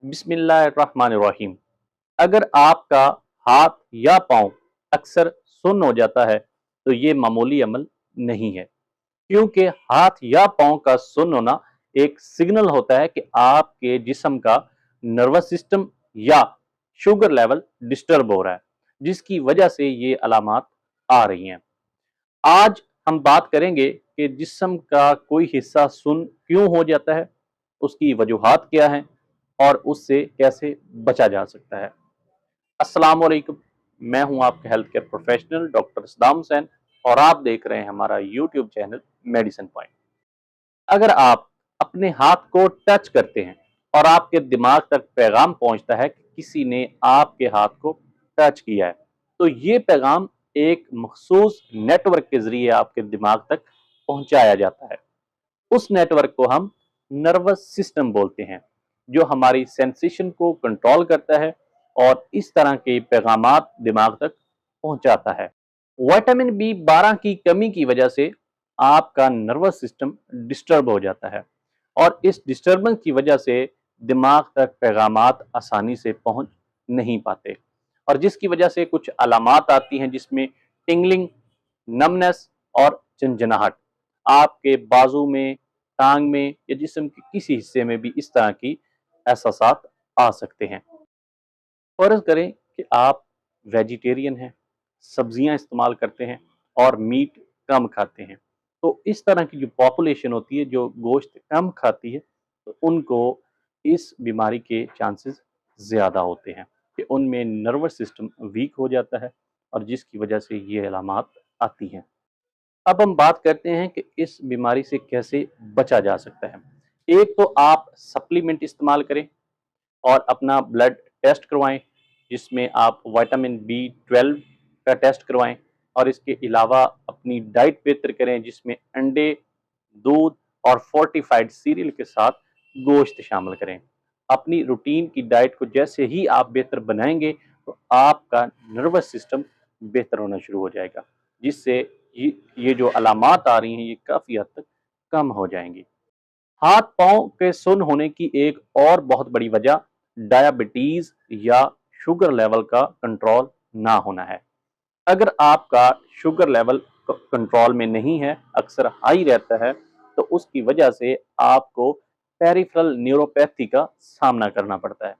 बिस्मिल्लाहिर्रहमानिर्रहीम। अगर आपका हाथ या पाँव अक्सर सुन्न हो जाता है तो ये मामूली अमल नहीं है, क्योंकि हाथ या पाँव का सुन्न होना एक सिग्नल होता है कि आपके जिस्म का नर्वस सिस्टम या शुगर लेवल डिस्टर्ब हो रहा है, जिसकी वजह से ये अलामात आ रही हैं। आज हम बात करेंगे कि जिस्म का कोई हिस्सा सुन्न क्यों हो जाता है, उसकी वजूहात क्या हैं और उससे कैसे बचा जा सकता है। अस्सलाम वालेकुम, मैं हूं आपके health care professional doctor Saddam Hussain और आप देख रहे हैं हमारा यूट्यूब चैनल मेडिसिन पॉइंट। अगर आप अपने हाथ को टच करते हैं और आपके दिमाग तक पैगाम पहुंचता है कि किसी ने आपके हाथ को टच किया है, तो ये पैगाम एक मखसूस नेटवर्क के जरिए आपके दिमाग तक पहुंचाया जाता है। उस नेटवर्क को हम नर्वस सिस्टम बोलते हैं, जो हमारी सेंसेशन को कंट्रोल करता है और इस तरह के पैगामात दिमाग तक पहुंचाता है। विटामिन बी 12 की कमी की वजह से आपका नर्वस सिस्टम डिस्टर्ब हो जाता है और इस डिस्टर्बेंस की वजह से दिमाग तक पैगामात आसानी से पहुंच नहीं पाते, और जिसकी वजह से कुछ अलामात आती हैं जिसमें टिंगलिंग, नमनेस और झंझनाहट। आपके बाजू में, टांग में या जिस्म के किसी हिस्से में भी इस तरह की एहसासात आ सकते हैं। फर्ज करें कि आप वेजिटेरियन हैं, सब्जियां इस्तेमाल करते हैं और मीट कम खाते हैं, तो इस तरह की जो पॉपुलेशन होती है जो गोश्त कम खाती है, तो उनको इस बीमारी के चांसेस ज़्यादा होते हैं कि उनमें नर्वस सिस्टम वीक हो जाता है और जिसकी वजह से ये अलामात आती हैं। अब हम बात करते हैं कि इस बीमारी से कैसे बचा जा सकता है। एक तो आप सप्लीमेंट इस्तेमाल करें और अपना ब्लड टेस्ट करवाएं, जिसमें आप विटामिन बी 12 का टेस्ट करवाएं, और इसके अलावा अपनी डाइट बेहतर करें, जिसमें अंडे, दूध और फोर्टिफाइड सीरियल के साथ गोश्त शामिल करें। अपनी रूटीन की डाइट को जैसे ही आप बेहतर बनाएंगे तो आपका नर्वस सिस्टम बेहतर होना शुरू हो जाएगा, जिससे ये जो अलामात आ रही हैं ये काफ़ी हद तक कम हो जाएंगी। हाथ पांव के सुन्न होने की एक और बहुत बड़ी वजह डायबिटीज या शुगर लेवल का कंट्रोल ना होना है। अगर आपका शुगर लेवल कंट्रोल में नहीं है, अक्सर हाई रहता है, तो उसकी वजह से आपको पेरिफेरल न्यूरोपैथी का सामना करना पड़ता है।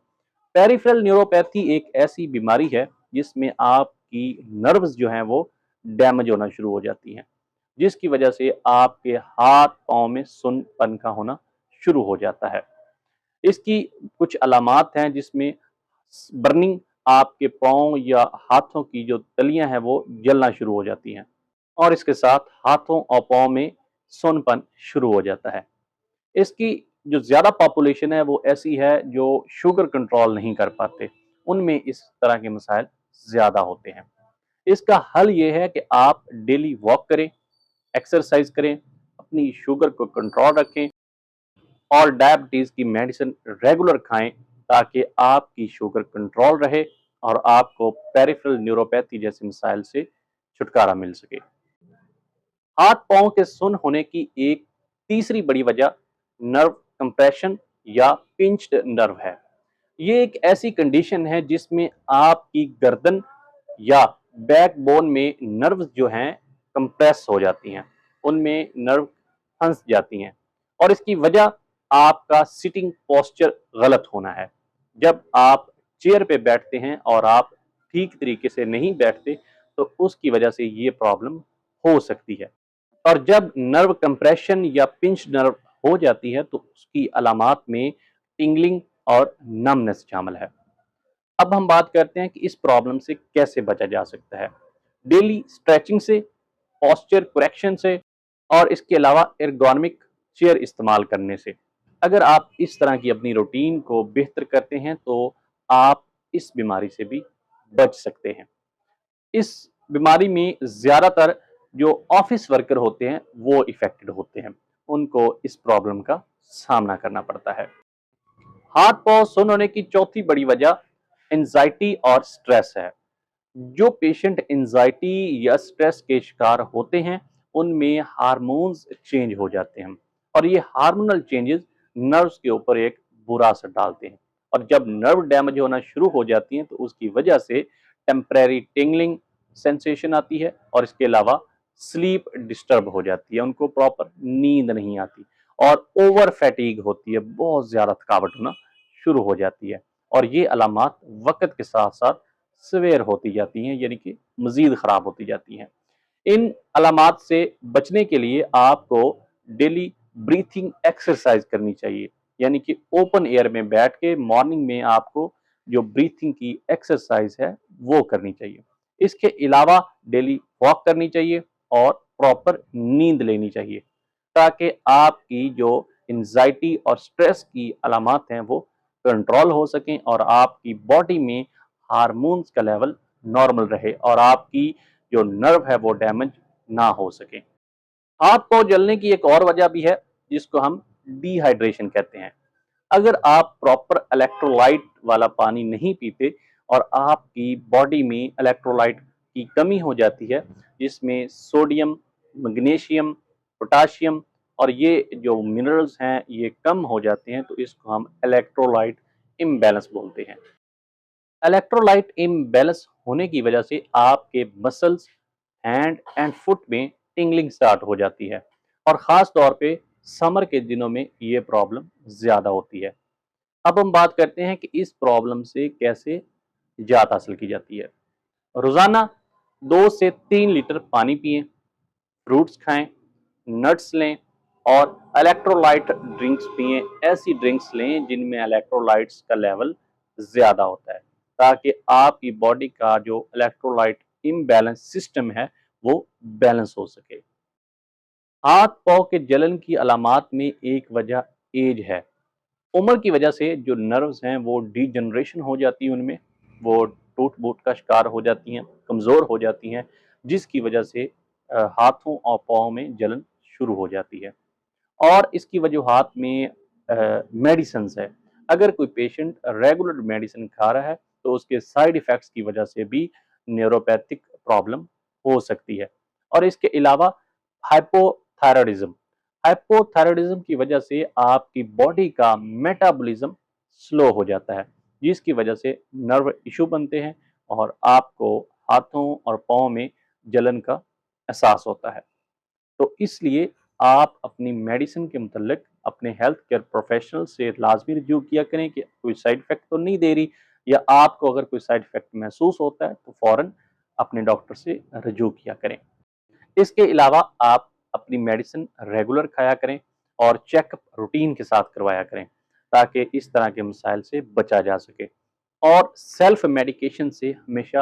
पेरिफेरल न्यूरोपैथी एक ऐसी बीमारी है जिसमें आपकी नर्व्स जो हैं वो डैमेज होना शुरू हो जाती हैं, जिसकी वजह से आपके हाथ पाँव में सुन्नपन का होना शुरू हो जाता है। इसकी कुछ अलामात हैं जिसमें बर्निंग, आपके पाँव या हाथों की जो तलियां हैं वो जलना शुरू हो जाती हैं, और इसके साथ हाथों और पाँव में सुन्नपन शुरू हो जाता है। इसकी जो ज़्यादा पॉपुलेशन है वो ऐसी है जो शुगर कंट्रोल नहीं कर पाते, उनमें इस तरह के मसाइल ज़्यादा होते हैं। इसका हल ये है कि आप डेली वॉक करें, एक्सरसाइज करें, अपनी शुगर को कंट्रोल रखें और डायबिटीज़ की मेडिसिन रेगुलर खाएं, ताकि आपकी शुगर कंट्रोल रहे और आपको पेरिफेरल न्यूरोपैथी जैसे मसाइल से छुटकारा मिल सके। हाथ पाँव के सुन्न होने की एक तीसरी बड़ी वजह नर्व कंप्रेशन या पिंच्ड नर्व है। ये एक ऐसी कंडीशन है जिसमें आपकी गर्दन या बैकबोन में नर्व्स जो हैं कंप्रेस हो जाती हैं, उनमें नर्व फंस जाती हैं, और इसकी वजह आपका सिटिंग पोस्चर गलत होना है। जब आप चेयर पे बैठते हैं और आप ठीक तरीके से नहीं बैठते, तो उसकी वजह से ये प्रॉब्लम हो सकती है। और जब नर्व कंप्रेशन या पिंच नर्व हो जाती है तो उसकी अलामात में टिंगलिंग और नमनेस शामिल है। अब हम बात करते हैं कि इस प्रॉब्लम से कैसे बचा जा सकता है। डेली स्ट्रेचिंग से, पोस्चर करेक्शन से, और इसके अलावा एर्गोनॉमिक चेयर इस्तेमाल करने से। अगर आप इस तरह की अपनी रूटीन को बेहतर करते हैं तो आप इस बीमारी से भी बच सकते हैं। इस बीमारी में ज़्यादातर जो ऑफिस वर्कर होते हैं वो इफेक्टेड होते हैं, उनको इस प्रॉब्लम का सामना करना पड़ता है। हाथ पांव सुन्न होने की चौथी बड़ी वजह एंजाइटी और स्ट्रेस है। जो पेशेंट एंजाइटी या स्ट्रेस के शिकार होते हैं उनमें हार्मोन्स चेंज हो जाते हैं, और ये हार्मोनल चेंजेस नर्व्स के ऊपर एक बुरा असर डालते हैं اور جب نرو ڈیمیج ہونا شروع ہو جاتی ہیں تو اس کی وجہ سے ٹیمپریری ٹنگلنگ سینسیشن آتی ہے اور اس کے علاوہ سلیپ ڈسٹرب ہو جاتی ہے، ان کو پراپر نیند نہیں آتی اور اوور فیٹیگ ہوتی ہے، بہت زیادہ تھکاوٹ ہونا شروع ہو جاتی ہے اور یہ علامات وقت کے ساتھ ساتھ سویر ہوتی جاتی ہیں، یعنی کہ مزید خراب ہوتی جاتی ہیں۔ ان علامات سے بچنے کے لیے آپ کو ڈیلی بریتھنگ ایکسرسائز کرنی چاہیے، یعنی کہ اوپن ایئر میں بیٹھ کے مارننگ میں آپ کو جو بریتھنگ کی ایکسرسائز ہے وہ کرنی چاہیے۔ اس کے علاوہ ڈیلی واک کرنی چاہیے اور پراپر نیند لینی چاہیے تاکہ آپ کی جو انزائٹی اور سٹریس کی علامات ہیں وہ کنٹرول ہو سکیں اور آپ کی باڈی میں ہارمونز کا لیول نارمل رہے اور آپ کی جو نرو ہے وہ ڈیمیج نہ ہو سکے۔ ہاتھ پاؤں جلنے کی ایک اور وجہ بھی ہے جس کو ہم ڈی ہائیڈریشن کہتے ہیں۔ اگر آپ پراپر الیکٹرولائٹ والا پانی نہیں پیتے اور آپ کی باڈی میں الیکٹرولائٹ کی کمی ہو جاتی ہے جس میں سوڈیم، میگنیشیم، پوٹاشیم اور یہ جو منرلز ہیں یہ کم ہو جاتے ہیں تو اس کو ہم الیکٹرولائٹ امبیلنس بولتے ہیں۔ الیکٹرولائٹ امبیلنس ہونے کی وجہ سے آپ کے مسلز، ہینڈ اینڈ فٹ میں ٹنگلنگ سٹارٹ ہو جاتی ہے اور خاص طور پہ سمر کے دنوں میں یہ پرابلم زیادہ ہوتی ہے۔ اب ہم بات کرتے ہیں کہ اس پرابلم سے کیسے نجات حاصل کی جاتی ہے۔ روزانہ 2 سے 3 لیٹر پانی پئیں، فروٹس کھائیں، نٹس لیں اور الیکٹرولائٹ ڈرنکس پئیں۔ ایسی ڈرنکس لیں جن میں الیکٹرولائٹس کا لیول زیادہ ہوتا ہے تاکہ آپ کی باڈی کا جو الیکٹرولائٹ امبیلنس سسٹم ہے وہ بیلنس ہو سکے۔ ہاتھ پاؤں کے جلن کی علامات میں ایک وجہ ایج ہے۔ عمر کی وجہ سے جو نروز ہیں وہ ڈی جنریشن ہو جاتی ہیں، ان میں وہ ٹوٹ بوٹ کا شکار ہو جاتی ہیں، کمزور ہو جاتی ہیں، جس کی وجہ سے ہاتھوں اور پاؤں میں جلن شروع ہو جاتی ہے۔ اور اس کی وجوہات میں میڈیسنز ہے۔ اگر کوئی پیشنٹ ریگولر میڈیسن کھا رہا ہے تو اس کے سائیڈ ایفیکٹس کی وجہ سے بھی نیوروپیتھک پرابلم ہو سکتی ہے۔ اور اس کے علاوہ ہائپوتھائرائڈزم ہائپوتھائرائڈزم کی وجہ سے آپ کی باڈی کا میٹابولزم سلو ہو جاتا ہے جس کی وجہ سے نرو ایشو بنتے ہیں اور آپ کو ہاتھوں اور پاؤں میں جلن کا احساس ہوتا ہے۔ تو اس لیے آپ اپنی میڈیسن کے متعلق اپنے ہیلتھ کیئر پروفیشنل سے لازمی رجوع کیا کریں کہ کوئی سائیڈ افیکٹ تو نہیں دے رہی، یا آپ کو اگر کوئی سائیڈ افیکٹ محسوس ہوتا ہے تو فوراً اپنے ڈاکٹر سے رجوع کیا کریں۔ اس کے علاوہ آپ اپنی میڈیسن ریگولر کھایا کریں اور چیک اپ روٹین کے ساتھ کروایا کریں تاکہ اس طرح کے مسائل سے بچا جا سکے۔ اور سیلف میڈیکیشن سے ہمیشہ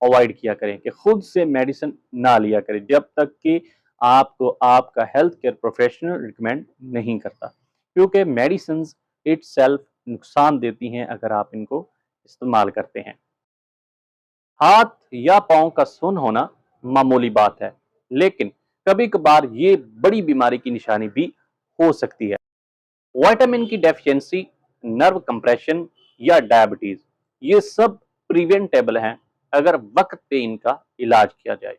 اوائڈ کیا کریں کہ خود سے میڈیسن نہ لیا کریں جب تک کہ آپ کو آپ کا ہیلتھ کیئر پروفیشنل ریکمینڈ نہیں کرتا، کیونکہ میڈیسنز اٹ سیلف نقصان دیتی ہیں اگر آپ ان کو استعمال کرتے ہیں۔ ہاتھ یا پاؤں کا سن ہونا معمولی بات ہے، لیکن کبھی کبھار یہ بڑی بیماری کی نشانی بھی ہو سکتی ہے۔ وائٹامن کی ڈیفیشنسی، نرو کمپریشن یا ڈائبٹیز، یہ سب پریونٹیبل ہیں اگر وقت پہ ان کا علاج کیا جائے۔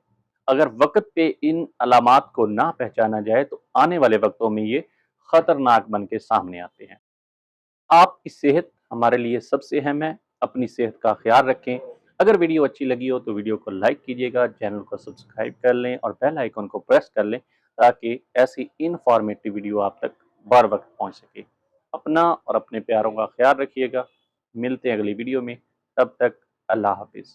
اگر وقت پہ ان علامات کو نہ پہچانا جائے تو آنے والے وقتوں میں یہ خطرناک بن کے سامنے آتے ہیں۔ آپ کی صحت ہمارے لیے سب سے اہم ہے، اپنی صحت کا خیال رکھیں۔ اگر ویڈیو اچھی لگی ہو تو ویڈیو کو لائک کیجیے گا، چینل کو سبسکرائب کر لیں اور بیل آئیکن کو پریس کر لیں تاکہ ایسی انفارمیٹیو ویڈیو آپ تک بر وقت پہنچ سکے۔ اپنا اور اپنے پیاروں کا خیال رکھیے گا، ملتے ہیں اگلی ویڈیو میں، تب تک اللہ حافظ۔